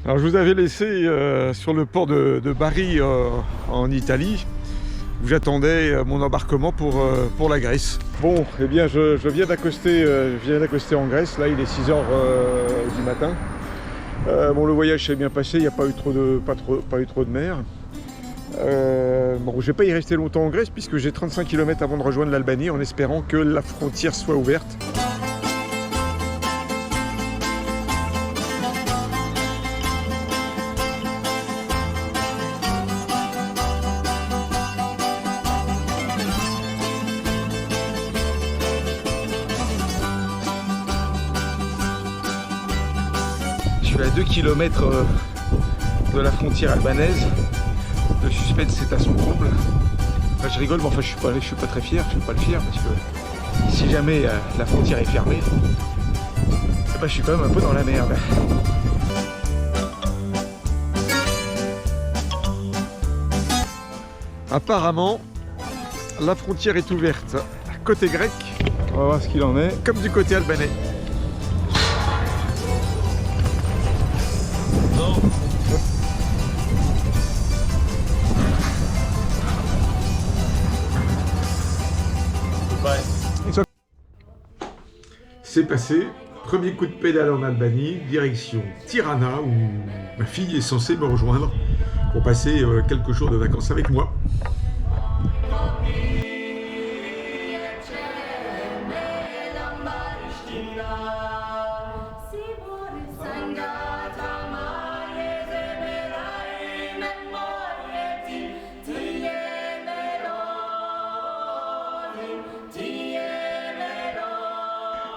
Alors je vous avais laissé sur le port de Bari en Italie, où j'attendais mon embarquement pour la Grèce. Bon, eh bien je viens d'accoster en Grèce, là il est 6 h du matin. Bon, le voyage s'est bien passé, il n'y a pas eu trop de mer. Bon, je ne vais pas y rester longtemps en Grèce puisque j'ai 35 km avant de rejoindre l'Albanie en espérant que la frontière soit ouverte. Je suis à 2 km de la frontière albanaise. Le suspense est à son comble. Enfin, je rigole, mais enfin je suis pas très fier. Je suis pas le fier parce que si jamais la frontière est fermée, eh ben, je suis quand même un peu dans la merde. Apparemment, la frontière est ouverte côté grec. On va voir ce qu'il en est. Comme du côté albanais. C'est passé, premier coup de pédale en Albanie, direction Tirana où ma fille est censée me rejoindre pour passer quelques jours de vacances avec moi.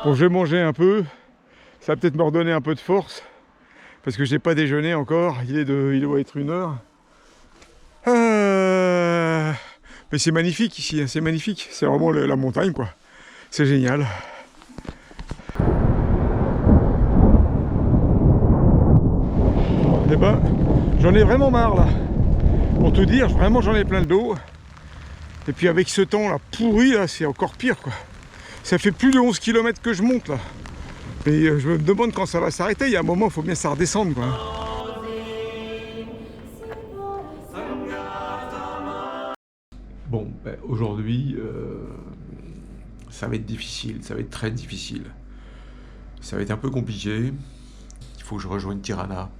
Bon, je vais manger un peu, ça va peut-être me redonner un peu de force, parce que j'ai pas déjeuné encore, il doit être 1 h. Mais c'est magnifique ici, c'est magnifique, c'est vraiment la montagne quoi, c'est génial. Eh ben, j'en ai vraiment marre là, pour tout dire, vraiment j'en ai plein le dos. Et puis avec ce temps là pourri là, c'est encore pire quoi. Ça fait plus de 11 km que je monte là. Et je me demande quand ça va s'arrêter. Il y a un moment, il faut bien que ça redescende quoi. Bon, ben, aujourd'hui, ça va être difficile. Ça va être très difficile. Ça va être un peu compliqué. Il faut que je rejoigne Tirana.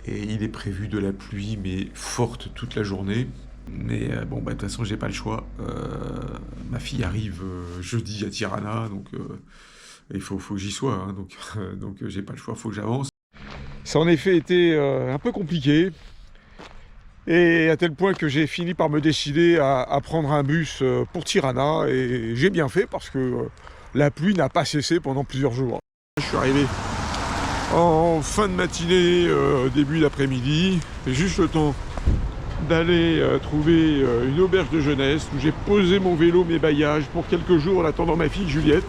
Et il est prévu de la pluie, mais forte toute la journée. Mais bon, bah, de toute façon, j'ai pas le choix. Ma fille arrive jeudi à Tirana, donc il faut que j'y sois. Hein, donc j'ai pas le choix, il faut que j'avance. Ça en effet été un peu compliqué. Et à tel point que j'ai fini par me décider à prendre un bus pour Tirana. Et j'ai bien fait parce que la pluie n'a pas cessé pendant plusieurs jours. Je suis arrivé en fin de matinée, début d'après-midi. J'ai juste le temps d'aller trouver une auberge de jeunesse où j'ai posé mon vélo, mes bagages pour quelques jours en attendant ma fille Juliette.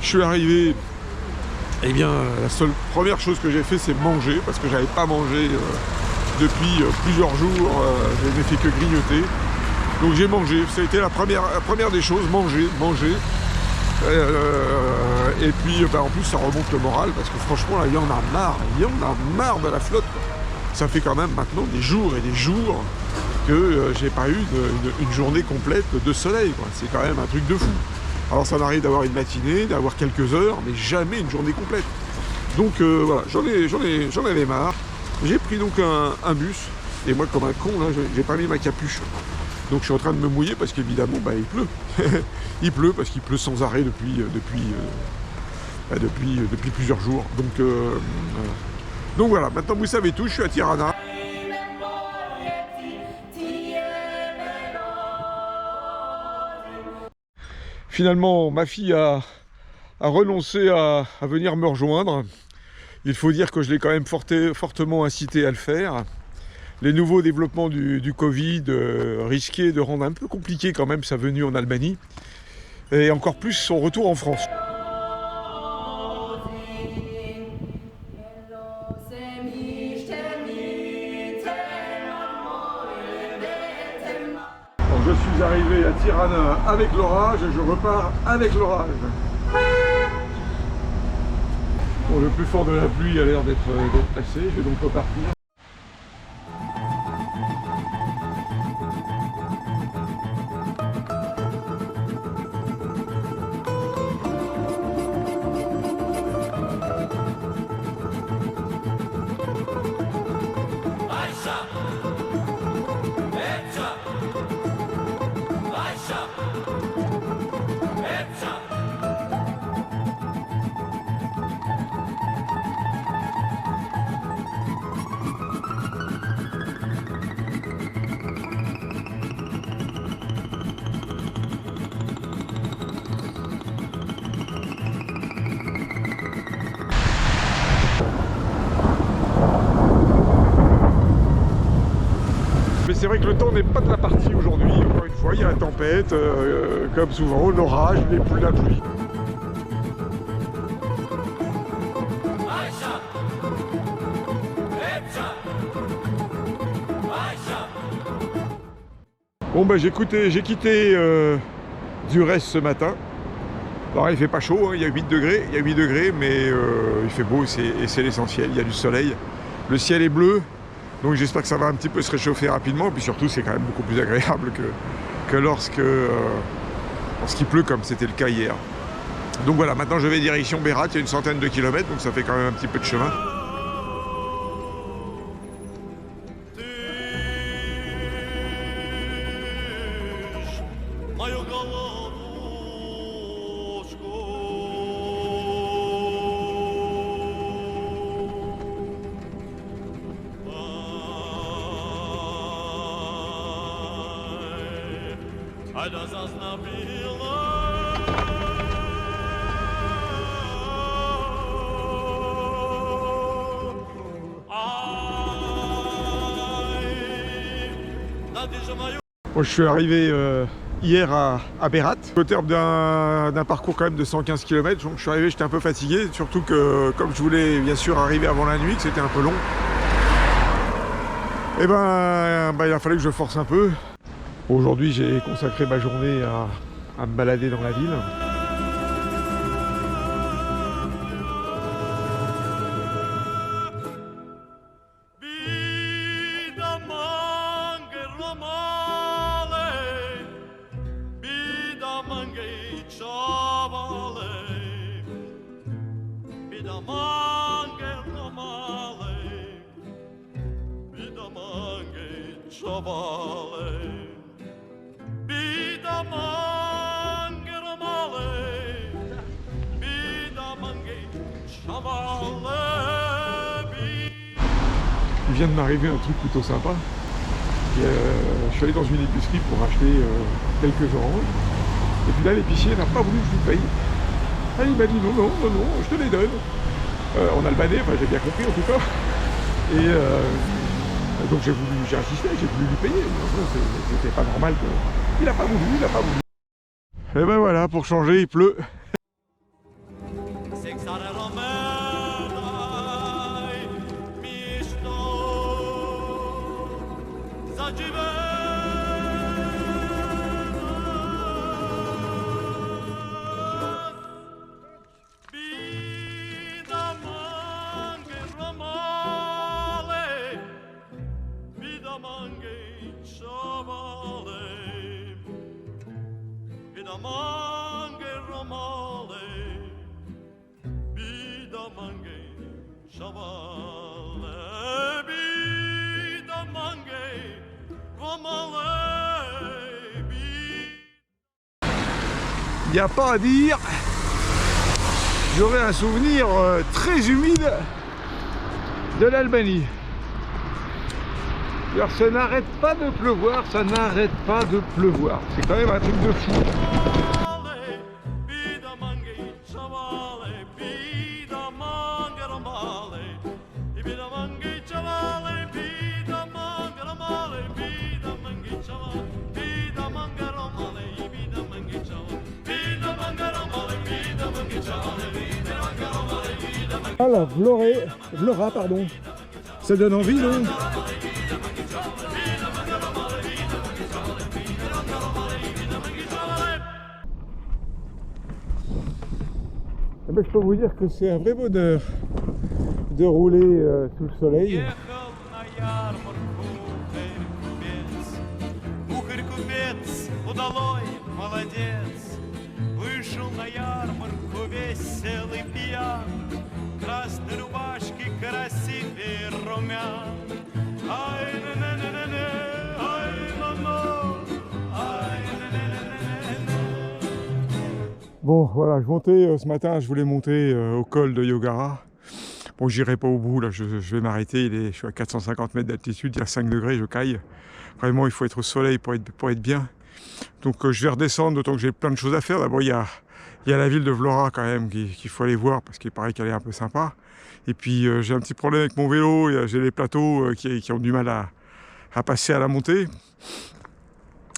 Je suis arrivé, eh bien la seule première chose que j'ai fait c'est manger parce que j'avais pas mangé depuis plusieurs jours, je n'ai fait que grignoter. Donc j'ai mangé, ça a été la première des choses, manger. Et puis en plus ça remonte le moral parce que franchement là il y en a marre de la flotte quoi. Ça fait quand même maintenant des jours et des jours que j'ai pas eu une journée complète de soleil quoi. C'est quand même un truc de fou. Alors ça m'arrive d'avoir une matinée, d'avoir quelques heures, mais jamais une journée complète. Donc voilà, j'en avais marre. J'ai pris donc un bus, et moi comme un con là, j'ai pas mis ma capuche. Donc je suis en train de me mouiller parce qu'évidemment bah, il pleut. Il pleut parce qu'il pleut sans arrêt depuis plusieurs jours. Donc voilà, maintenant vous savez tout, je suis à Tirana. Finalement, ma fille a renoncé à venir me rejoindre. Il faut dire que je l'ai quand même fortement incité à le faire. Les nouveaux développements du Covid risquaient de rendre un peu compliqué quand même sa venue en Albanie. Et encore plus son retour en France. Je suis arrivé à Tirana avec l'orage et je repars avec l'orage. Bon, le plus fort de la pluie a l'air d'être passé, je vais donc repartir. Mais c'est vrai que le temps n'est pas de la partie aujourd'hui, encore une fois, il y a la tempête, comme souvent, l'orage, la pluie. Bon bah j'ai quitté Durès ce matin. Alors il fait pas chaud, hein, il y a 8 degrés, mais il fait beau et c'est l'essentiel, il y a du soleil. Le ciel est bleu. Donc j'espère que ça va un petit peu se réchauffer rapidement, et puis surtout c'est quand même beaucoup plus agréable que lorsqu'il pleut comme c'était le cas hier. Donc voilà, maintenant je vais direction Berat, il y a une centaine de kilomètres, donc ça fait quand même un petit peu de chemin. Moi, je suis arrivé hier à Berat, au terme d'un parcours quand même de 115 km. Donc je suis arrivé, j'étais un peu fatigué, surtout que comme je voulais bien sûr arriver avant la nuit, que c'était un peu long, et ben il a fallu que je force un peu. Aujourd'hui j'ai consacré ma journée à me balader dans la ville. Il vient de m'arriver un truc plutôt sympa. Je suis allé dans une épicerie pour acheter quelques oranges. Et puis là, l'épicier n'a pas voulu que je lui paye. Ah, il m'a dit non, je te les donne. En albanais, enfin j'ai bien compris en tout cas. Et donc j'ai insisté, j'ai voulu lui payer. C'était pas normal que... Il a pas voulu. Et ben voilà, pour changer, il pleut. Il n'y a pas à dire, j'aurais un souvenir très humide de l'Albanie. Alors ça n'arrête pas de pleuvoir, C'est quand même un truc de fou. Ah la Vlora, pardon. Ça donne envie, non? ben, je peux vous dire que c'est un vrai bonheur de rouler sous le soleil. Bon, voilà, je montais ce matin, je voulais monter au col de Yogara. Bon, j'irai pas au bout, là, je vais m'arrêter. Je suis à 450 mètres d'altitude, il y a 5 degrés, je caille. Vraiment, il faut être au soleil pour être bien. Donc, je vais redescendre, d'autant que j'ai plein de choses à faire. D'abord, il y a la ville de Vlora quand même qu'il faut aller voir, parce qu'il paraît qu'elle est un peu sympa. Et puis, j'ai un petit problème avec mon vélo, j'ai les plateaux qui ont du mal à passer à la montée.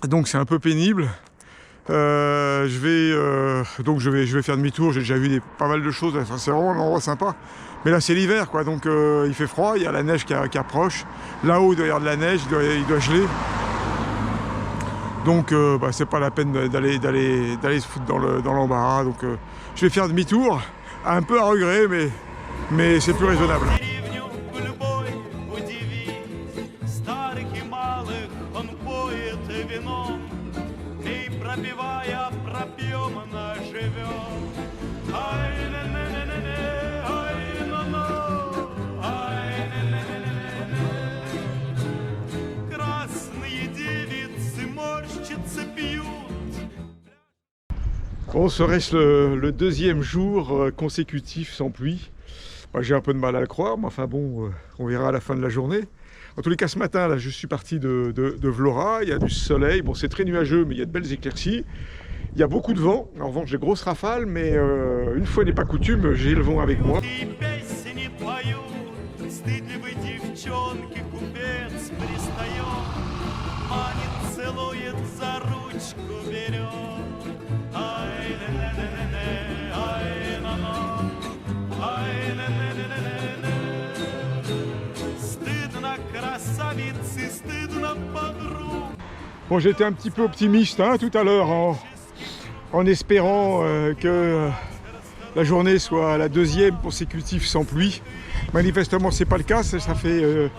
Donc, c'est un peu pénible. Je vais faire demi-tour. J'ai déjà vu pas mal de choses. Enfin, c'est vraiment un endroit sympa. Mais là c'est l'hiver quoi, donc il fait froid, il y a la neige qui approche. Là-haut il doit y avoir de la neige, il doit geler. Donc c'est pas la peine d'aller se foutre dans l'embarras. Donc je vais faire demi-tour, un peu à regret, mais c'est plus raisonnable. Bon, serait-ce le deuxième jour consécutif sans pluie? J'ai un peu de mal à le croire, mais enfin bon, on verra à la fin de la journée. En tous les cas, ce matin, là, je suis parti de Vlora, il y a du soleil, bon c'est très nuageux, mais il y a de belles éclaircies. Il y a beaucoup de vent, en revanche j'ai grosses rafales, mais une fois n'est pas coutume, j'ai le vent avec moi. Bon, j'étais un petit peu optimiste tout à l'heure en espérant que la journée soit la deuxième consécutive sans pluie. Manifestement, c'est pas le cas. Ça fait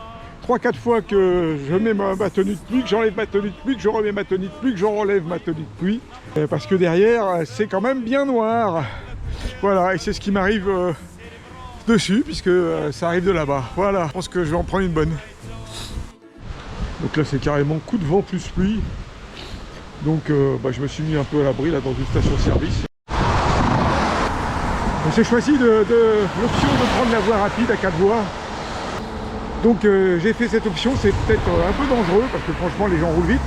3-4 fois que je mets ma tenue de pluie, que j'enlève ma tenue de pluie, que je remets ma tenue de pluie, que je relève ma tenue de pluie. Parce que derrière, c'est quand même bien noir. Voilà, et c'est ce qui m'arrive dessus, puisque ça arrive de là-bas. Voilà, je pense que je vais en prendre une bonne. Donc là c'est carrément coup de vent plus pluie. Donc je me suis mis un peu à l'abri là dans une station-service. J'ai choisi l'option de prendre la voie rapide à 4 voies. Donc j'ai fait cette option, c'est peut-être un peu dangereux parce que franchement les gens roulent vite.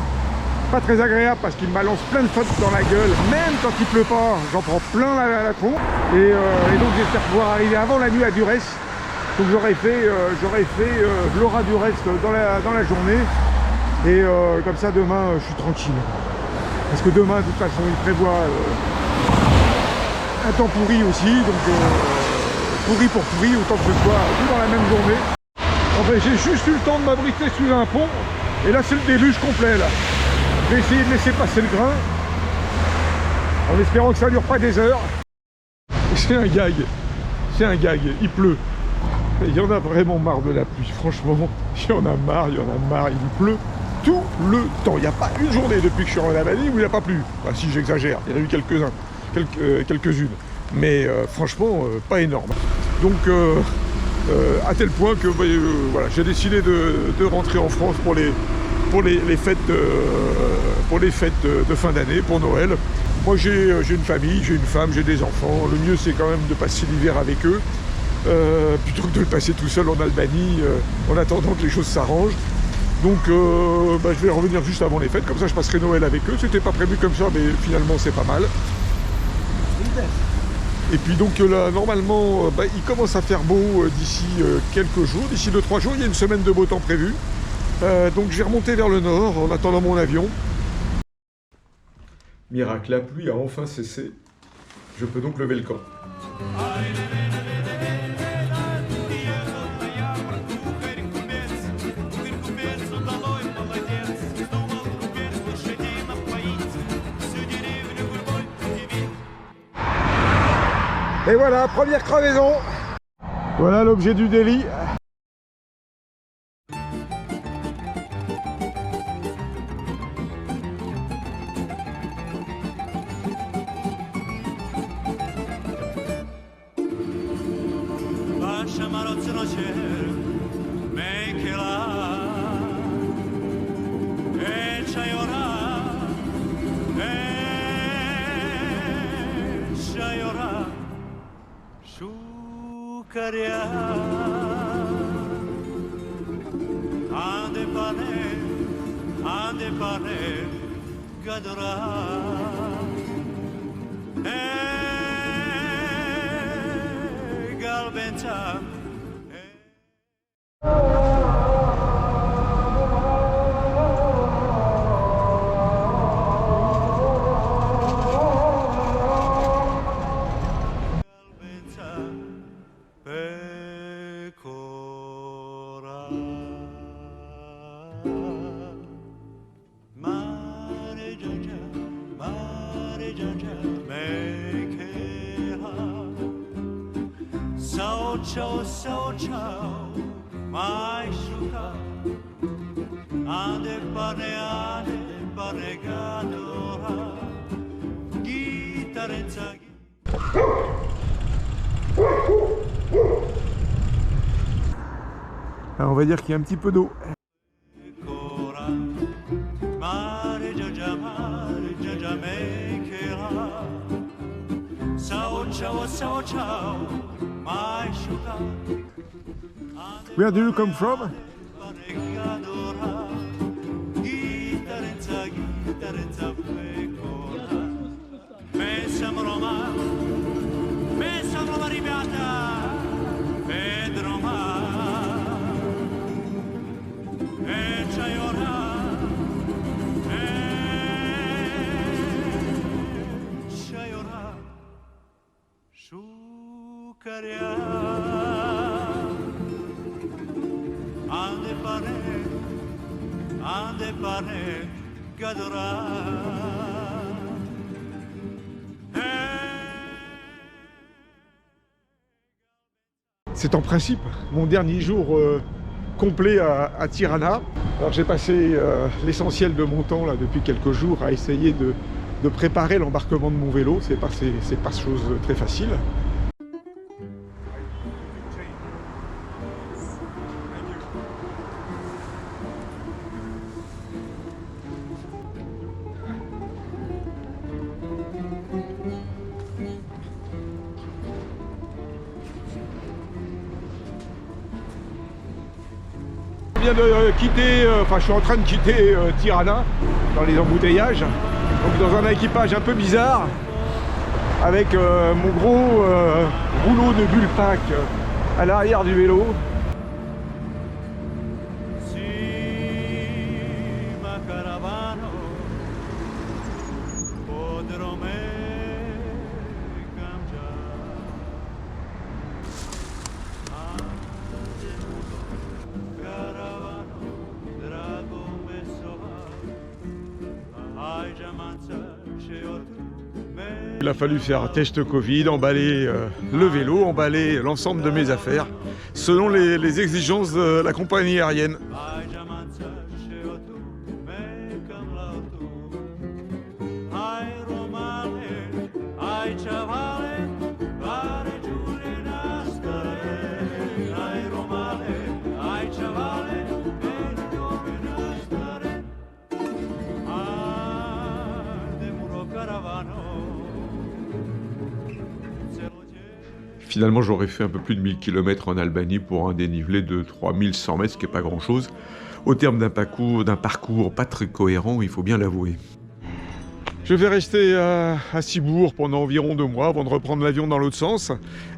Pas très agréable parce qu'ils me balancent plein de flotte dans la gueule, même quand il pleut pas, j'en prends plein la tronche. Et donc j'espère pouvoir arriver avant la nuit à Durès. Donc j'aurais fait Vlora Durès dans la journée. Et comme ça demain je suis tranquille. Parce que demain de toute façon il prévoit un temps pourri aussi. Donc pourri pour pourri, autant que ce soit tout dans la même journée. Enfin, j'ai juste eu le temps de m'abriter sous un pont. Et là c'est le déluge complet là. Je vais essayer de laisser passer le grain. En espérant que ça ne dure pas des heures. C'est un gag. C'est un gag. Il pleut. Il y en a vraiment marre de la pluie, franchement, il y en a marre, il pleut tout le temps. Il n'y a pas une journée depuis que je suis en Albanie où il n'a pas plu. Enfin, si j'exagère, il y en a eu quelques-unes, mais franchement, pas énorme. Donc, à tel point que voilà, j'ai décidé de rentrer en France pour les fêtes de fin d'année, pour Noël. Moi, j'ai une famille, j'ai une femme, j'ai des enfants. Le mieux, c'est quand même de passer l'hiver avec eux. Plutôt que de le passer tout seul en Albanie en attendant que les choses s'arrangent. Donc je vais revenir juste avant les fêtes, comme ça je passerai Noël avec eux. C'était pas prévu comme ça, mais finalement c'est pas mal. Et puis donc là normalement il commence à faire beau d'ici quelques jours, d'ici 2-3 jours, il y a une semaine de beau temps prévu. Donc je vais remonter vers le nord en attendant mon avion. Miracle, la pluie a enfin cessé. Je peux donc lever le camp. Et voilà, première crevaison. Voilà l'objet du délit. Ande pane gadora galbenta so ciao mai shuka ande pane gadora guitarezza. Alors on va dire qu'il y a un petit peu d'eau. Where do you come from? Ande pane gadora. C'est en principe mon dernier jour complet à Tirana. Alors j'ai passé l'essentiel de mon temps là depuis quelques jours à essayer de préparer l'embarquement de mon vélo. C'est pas chose très facile. Je viens de quitter, je suis en train de quitter Tirana dans les embouteillages, donc dans un équipage un peu bizarre avec mon gros rouleau de bullpack à l'arrière du vélo. Il a fallu faire un test Covid, emballer le vélo, emballer l'ensemble de mes affaires, selon les exigences de la compagnie aérienne. Finalement, j'aurais fait un peu plus de 1000 km en Albanie pour un dénivelé de 3100 mètres, ce qui n'est pas grand-chose, au terme d'un parcours pas très cohérent, il faut bien l'avouer. Je vais rester à Cibourg pendant environ 2 mois avant de reprendre l'avion dans l'autre sens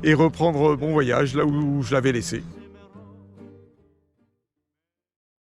et reprendre mon voyage là où je l'avais laissé.